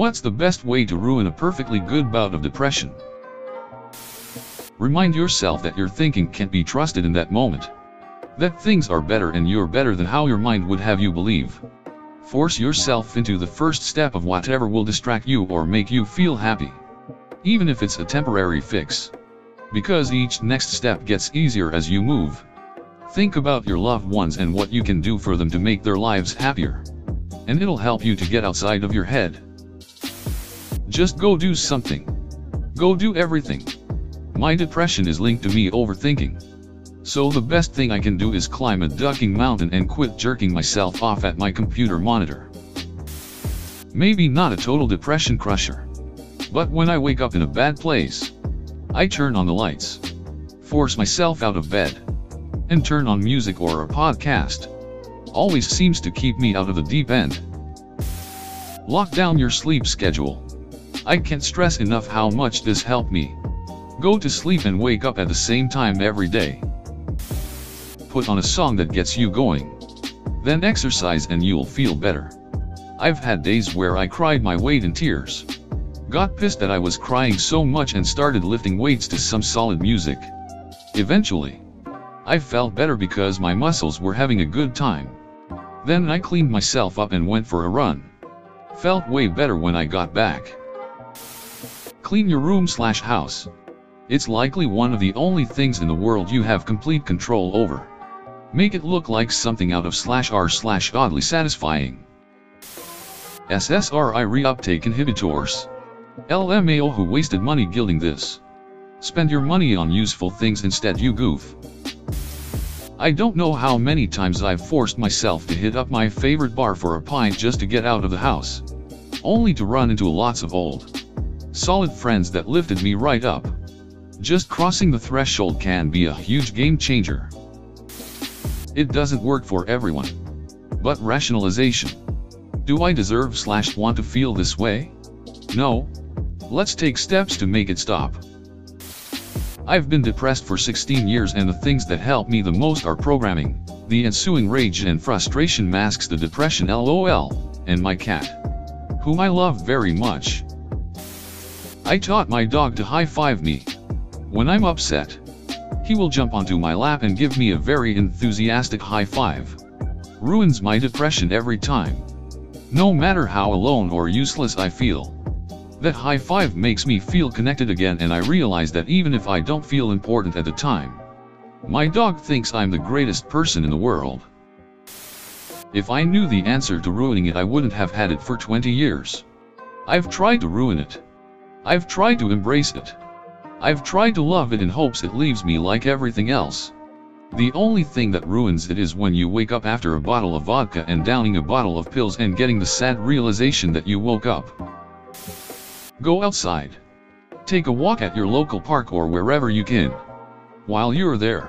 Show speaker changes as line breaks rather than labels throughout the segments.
What's the best way to ruin a perfectly good bout of depression? Remind yourself that your thinking can't be trusted in that moment. That things are better and you're better than how your mind would have you believe. Force yourself into the first step of whatever will distract you or make you feel happy. Even if it's a temporary fix. Because each next step gets easier as you move. Think about your loved ones and what you can do for them to make their lives happier. And it'll help you to get outside of your head. Just go do something. Go do everything. My depression is linked to me overthinking. So the best thing I can do is climb a ducking mountain and quit jerking myself off at my computer monitor. Maybe not a total depression crusher. But when I wake up in a bad place, I turn on the lights, force myself out of bed, and turn on music or a podcast. Always seems to keep me out of the deep end. Lock down your sleep schedule. I can't stress enough how much this helped me. Go to sleep and wake up at the same time every day. Put on a song that gets you going. Then exercise and you'll feel better. I've had days where I cried my weight in tears. Got pissed that I was crying so much and started lifting weights to some solid music. Eventually, I felt better because my muscles were having a good time. Then I cleaned myself up and went for a run. Felt way better when I got back. Clean your room/house. It's likely one of the only things in the world you have complete control over. Make it look like something out of /r/oddly satisfying. SSRI reuptake inhibitors. LMAO, who wasted money gilding this. Spend your money on useful things instead, you goof. I don't know how many times I've forced myself to hit up my favorite bar for a pint just to get out of the house. Only to run into lots of old, solid friends that lifted me right up. Just crossing the threshold can be a huge game changer. It doesn't work for everyone. But rationalization. Do I deserve/want to feel this way? No. Let's take steps to make it stop. I've been depressed for 16 years and the things that help me the most are programming. The ensuing rage and frustration masks the depression, LOL, and my cat, whom I love very much. I taught my dog to high-five me. When I'm upset, he will jump onto my lap and give me a very enthusiastic high-five. Ruins my depression every time. No matter how alone or useless I feel. That high five makes me feel connected again, and I realize that even if I don't feel important at the time, my dog thinks I'm the greatest person in the world. If I knew the answer to ruining it, I wouldn't have had it for 20 years. I've tried to ruin it. I've tried to embrace it. I've tried to love it in hopes it leaves me like everything else. The only thing that ruins it is when you wake up after a bottle of vodka and downing a bottle of pills and getting the sad realization that you woke up. Go outside. Take a walk at your local park or wherever you can. While you're there,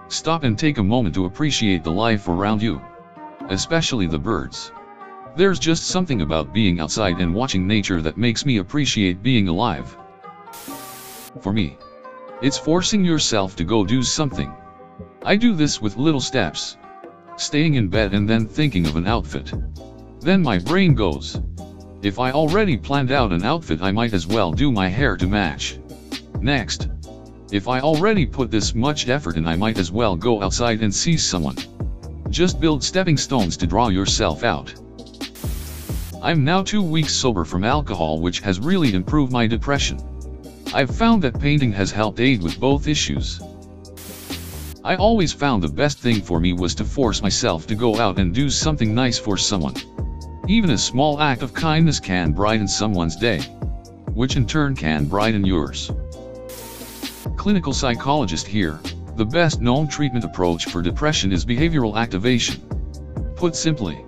stop and take a moment to appreciate the life around you. Especially the birds. There's just something about being outside and watching nature that makes me appreciate being alive. For me, it's forcing yourself to go do something. I do this with little steps. Staying in bed and then thinking of an outfit. Then my brain goes, if I already planned out an outfit, I might as well do my hair to match. Next, if I already put this much effort in, I might as well go outside and see someone. Just build stepping stones to draw yourself out. I'm now 2 weeks sober from alcohol, which has really improved my depression. I've found that painting has helped aid with both issues. I always found the best thing for me was to force myself to go out and do something nice for someone. Even a small act of kindness can brighten someone's day, which in turn can brighten yours. Clinical psychologist here. The best known treatment approach for depression is behavioral activation. Put simply,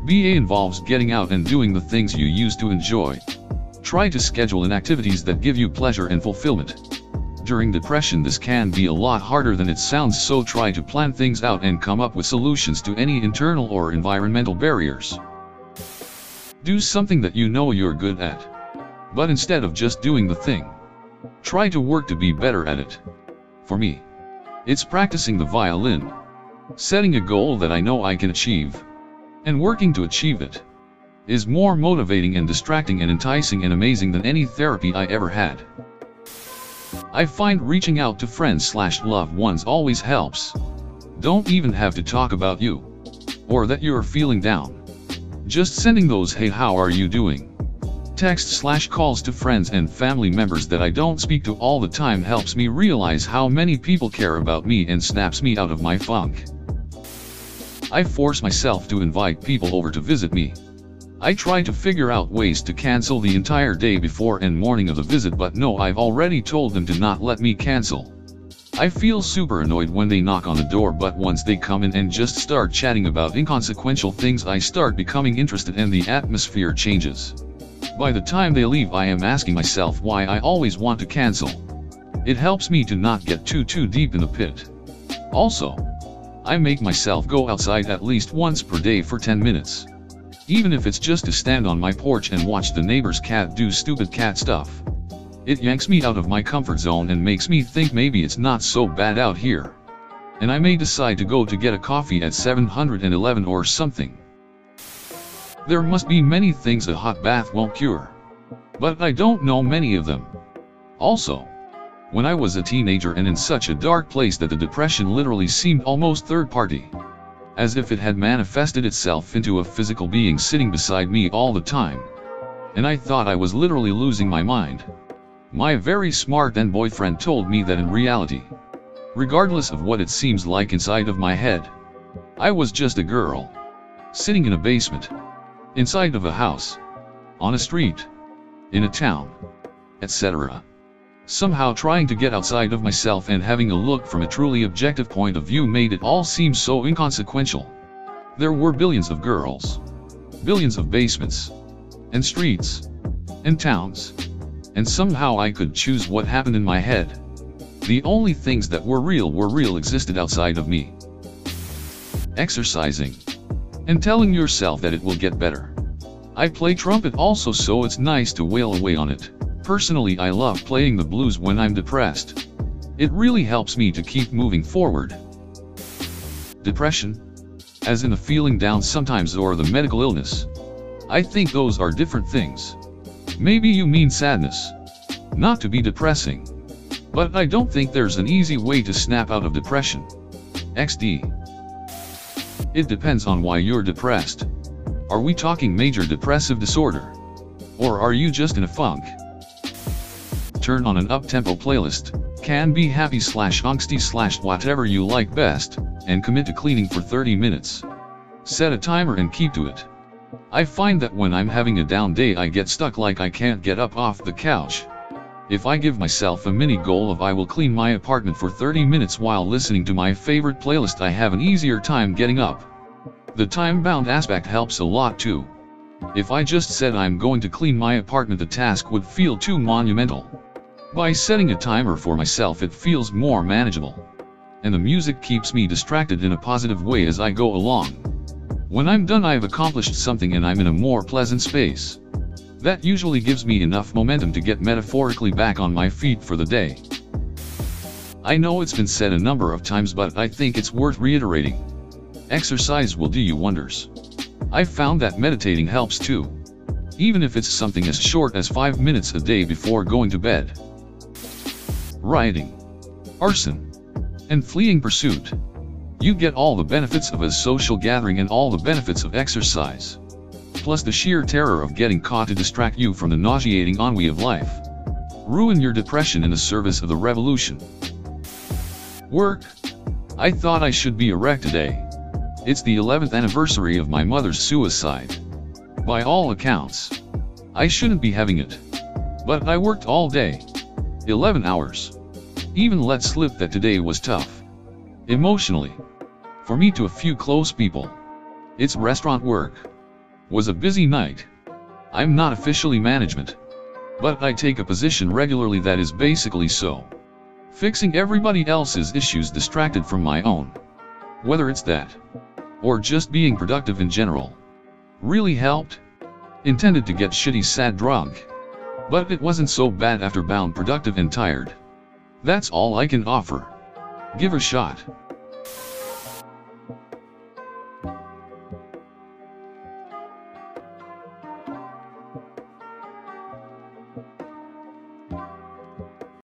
BA involves getting out and doing the things you used to enjoy. Try to schedule in activities that give you pleasure and fulfillment. During depression, this can be a lot harder than it sounds, so try to plan things out and come up with solutions to any internal or environmental barriers. Do something that you know you're good at. But instead of just doing the thing, try to work to be better at it. For me, it's practicing the violin, setting a goal that I know I can achieve, and working to achieve it. is more motivating and distracting and enticing and amazing than any therapy I ever had. I find reaching out to friends/loved ones always helps. Don't even have to talk about you, or that you're feeling down. Just sending those "hey, how are you doing?" texts/calls to friends and family members that I don't speak to all the time helps me realize how many people care about me and snaps me out of my funk. I force myself to invite people over to visit me. I try to figure out ways to cancel the entire day before and morning of the visit, but no, I've already told them to not let me cancel. I feel super annoyed when they knock on the door, but once they come in and just start chatting about inconsequential things, I start becoming interested and the atmosphere changes. By the time they leave, I am asking myself why I always want to cancel. It helps me to not get too deep in the pit. Also, I make myself go outside at least once per day for 10 minutes. Even if it's just to stand on my porch and watch the neighbor's cat do stupid cat stuff. It yanks me out of my comfort zone and makes me think maybe it's not so bad out here. And I may decide to go to get a coffee at 7-Eleven or something. There must be many things a hot bath won't cure, but I don't know many of them. Also, when I was a teenager and in such a dark place that the depression literally seemed almost third party, as if it had manifested itself into a physical being sitting beside me all the time, and I thought I was literally losing my mind. My very smart then boyfriend told me that in reality, regardless of what it seems like inside of my head, I was just a girl, sitting in a basement, inside of a house, on a street, in a town, etc. Somehow trying to get outside of myself and having a look from a truly objective point of view made it all seem so inconsequential. There were billions of girls, billions of basements, and streets, and towns, and somehow I could choose what happened in my head. The only things that were real existed outside of me. Exercising, and telling yourself that it will get better. I play trumpet also, so it's nice to wail away on it. Personally, I love playing the blues when I'm depressed. It really helps me to keep moving forward. Depression, as in the feeling down sometimes, or the medical illness, I think those are different things. Maybe you mean sadness. Not to be depressing. But I don't think there's an easy way to snap out of depression. XD. It depends on why you're depressed. Are we talking major depressive disorder? Or are you just in a funk? Turn on an up-tempo playlist, can be happy/angsty/whatever you like best, and commit to cleaning for 30 minutes. Set a timer and keep to it. I find that when I'm having a down day, I get stuck, like I can't get up off the couch. If I give myself a mini goal of I will clean my apartment for 30 minutes while listening to my favorite playlist, I have an easier time getting up. The time-bound aspect helps a lot too. If I just said I'm going to clean my apartment, the task would feel too monumental. By setting a timer for myself, it feels more manageable. And the music keeps me distracted in a positive way as I go along. When I'm done, I've accomplished something and I'm in a more pleasant space. That usually gives me enough momentum to get metaphorically back on my feet for the day. I know it's been said a number of times, but I think it's worth reiterating. Exercise will do you wonders. I've found that meditating helps too. Even if it's something as short as 5 minutes a day before going to bed. Rioting, arson, and fleeing pursuit. You get all the benefits of a social gathering and all the benefits of exercise. Plus the sheer terror of getting caught to distract you from the nauseating ennui of life. Ruin your depression in the service of the revolution. Work. I thought I should be a wreck today. It's the 11th anniversary of my mother's suicide. By all accounts, I shouldn't be having it. But I worked all day. 11 hours. Even let slip that today was tough. Emotionally. For me, to a few close people. It's restaurant work. Was a busy night. I'm not officially management. But I take a position regularly that is basically so. Fixing everybody else's issues distracted from my own. Whether it's that, or just being productive in general. Really helped. Intended to get shitty sad drunk. But it wasn't so bad after bound productive and tired. That's all I can offer. Give a shot.